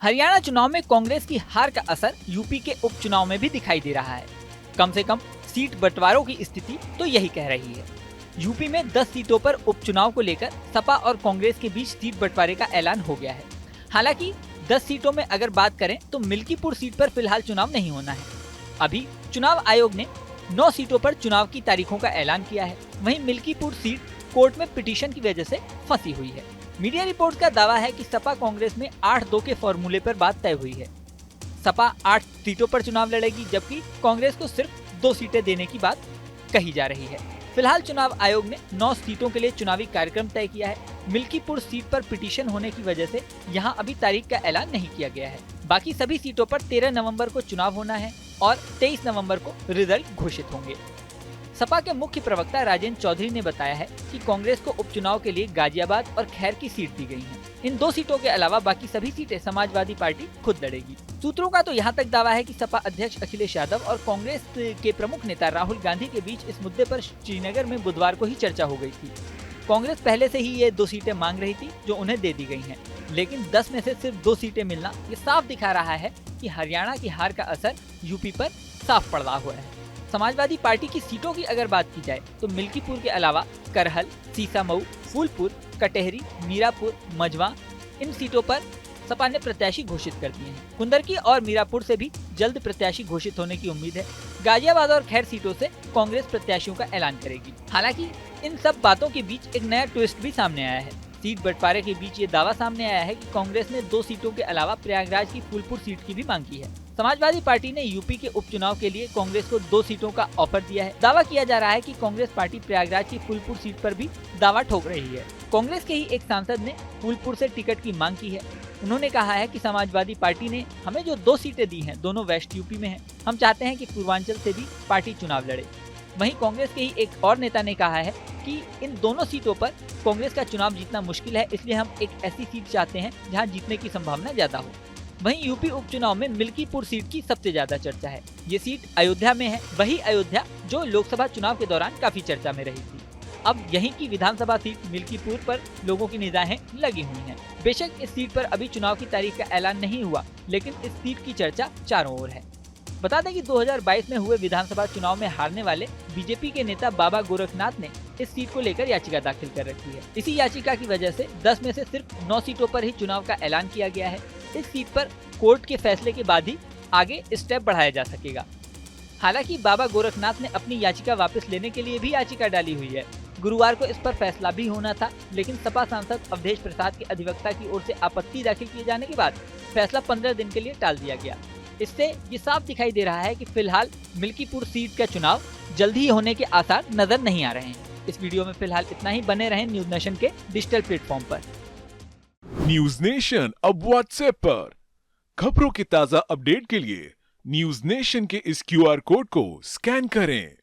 हरियाणा चुनाव में कांग्रेस की हार का असर यूपी के उपचुनाव में भी दिखाई दे रहा है। कम से कम सीट बंटवारों की स्थिति तो यही कह रही है। यूपी में 10 सीटों पर उपचुनाव को लेकर सपा और कांग्रेस के बीच सीट बंटवारे का ऐलान हो गया है। हालांकि 10 सीटों में अगर बात करें तो मिल्कीपुर सीट पर फिलहाल चुनाव नहीं होना है। अभी चुनाव आयोग ने 9 सीटों पर चुनाव की तारीखों का ऐलान किया है। वहीं मिल्कीपुर सीट कोर्ट में पिटीशन की वजह से फंसी हुई है। मीडिया रिपोर्ट का दावा है कि सपा कांग्रेस में 8-2 के फॉर्मूले पर बात तय हुई है। सपा 8 सीटों पर चुनाव लड़ेगी, जबकि कांग्रेस को सिर्फ 2 सीटें देने की बात कही जा रही है। फिलहाल चुनाव आयोग ने 9 सीटों के लिए चुनावी कार्यक्रम तय किया है। मिल्कीपुर सीट पर पिटीशन होने की वजह से यहां अभी तारीख का ऐलान नहीं किया गया है। बाकी सभी सीटों पर 13 नवंबर को चुनाव होना है और 23 नवंबर को रिजल्ट घोषित होंगे। सपा के मुख्य प्रवक्ता राजेंद्र चौधरी ने बताया है कि कांग्रेस को उपचुनाव के लिए गाजियाबाद और खैर की सीट दी गई है। इन 2 सीटों के अलावा बाकी सभी सीटें समाजवादी पार्टी खुद लड़ेगी। सूत्रों का तो यहाँ तक दावा है कि सपा अध्यक्ष अखिलेश यादव और कांग्रेस के प्रमुख नेता राहुल गांधी के बीच इस मुद्दे पर श्रीनगर में बुधवार को ही चर्चा हो गई थी। कांग्रेस पहले से ही ये 2 सीटें मांग रही थी, जो उन्हें दे दी गई हैं। लेकिन 10 में से सिर्फ 2 सीटें मिलना ये साफ दिखा रहा है कि हरियाणा की हार का असर यूपी पर साफ पड़ रहा हुआ है। समाजवादी पार्टी की सीटों की अगर बात की जाए तो मिल्कीपुर के अलावा करहल, सीसामऊ, फूलपुर, कटेहरी, मीरापुर, मझवा इन सीटों पर सपा ने प्रत्याशी घोषित कर दिए हैं। कुंदरकी और मीरापुर से भी जल्द प्रत्याशी घोषित होने की उम्मीद है। गाजियाबाद और खैर सीटों से कांग्रेस प्रत्याशियों का ऐलान करेगी। हालांकि इन सब बातों के बीच एक नया ट्विस्ट भी सामने आया है। सीट बंटवारे के बीच ये दावा सामने आया है कि कांग्रेस ने 2 सीटों के अलावा प्रयागराज की फूलपुर सीट की भी मांग की है। समाजवादी पार्टी ने यूपी के उपचुनाव के लिए कांग्रेस को 2 सीटों का ऑफर दिया है। दावा किया जा रहा है कि कांग्रेस पार्टी प्रयागराज की फूलपुर सीट पर भी दावा ठोक रही है। कांग्रेस के ही एक सांसद ने फूलपुर से टिकट की मांग की है। उन्होंने कहा है कि समाजवादी पार्टी ने हमें जो 2 सीटें दी हैं, दोनों वेस्ट यूपी में हैं। हम चाहते हैं कि पूर्वांचल से भी पार्टी चुनाव लड़े। वहीं कांग्रेस के ही एक और नेता ने कहा है कि इन दोनों सीटों पर कांग्रेस का चुनाव जीतना मुश्किल है, इसलिए हम एक ऐसी सीट चाहते हैं जहां जीतने की संभावना ज्यादा हो। वहीं यूपी उपचुनाव में मिल्कीपुर सीट की सबसे ज्यादा चर्चा है। ये सीट अयोध्या में है, वही अयोध्या जो लोकसभा चुनाव के दौरान काफी चर्चा में रही थी। अब यहीं की विधानसभा सीट मिल्कीपुर पर लोगों की निगाहें लगी हुई हैं। बेशक इस सीट पर अभी चुनाव की तारीख का ऐलान नहीं हुआ, लेकिन इस सीट की चर्चा चारों ओर है। बता दें कि 2022 में हुए विधानसभा चुनाव में हारने वाले बीजेपी के नेता बाबा गोरखनाथ ने इस सीट को लेकर याचिका दाखिल कर रखी है। इसी याचिका की वजह से 10 में से सिर्फ 9 सीटों पर ही चुनाव का ऐलान किया गया है। इस सीट पर कोर्ट के फैसले के बाद ही आगे स्टेप बढ़ाया जा सकेगा। हालांकि बाबा गोरखनाथ ने अपनी याचिका वापस लेने के लिए भी याचिका डाली हुई है। गुरुवार को इस पर फैसला भी होना था, लेकिन सपा सांसद अवधेश प्रसाद के अधिवक्ता की ओर से आपत्ति दाखिल किए जाने के बाद फैसला 15 दिन के लिए टाल दिया गया। इससे ये साफ दिखाई दे रहा है कि फिलहाल मिल्कीपुर सीट का चुनाव जल्द ही होने के आसार नजर नहीं आ रहे हैं। इस वीडियो में फिलहाल इतना ही। बने रहें न्यूज नेशन के डिजिटल प्लेटफॉर्म पर। न्यूज नेशन अब व्हाट्सएप पर खबरों की ताजा अपडेट के लिए न्यूज नेशन के इस QR कोड को स्कैन करें।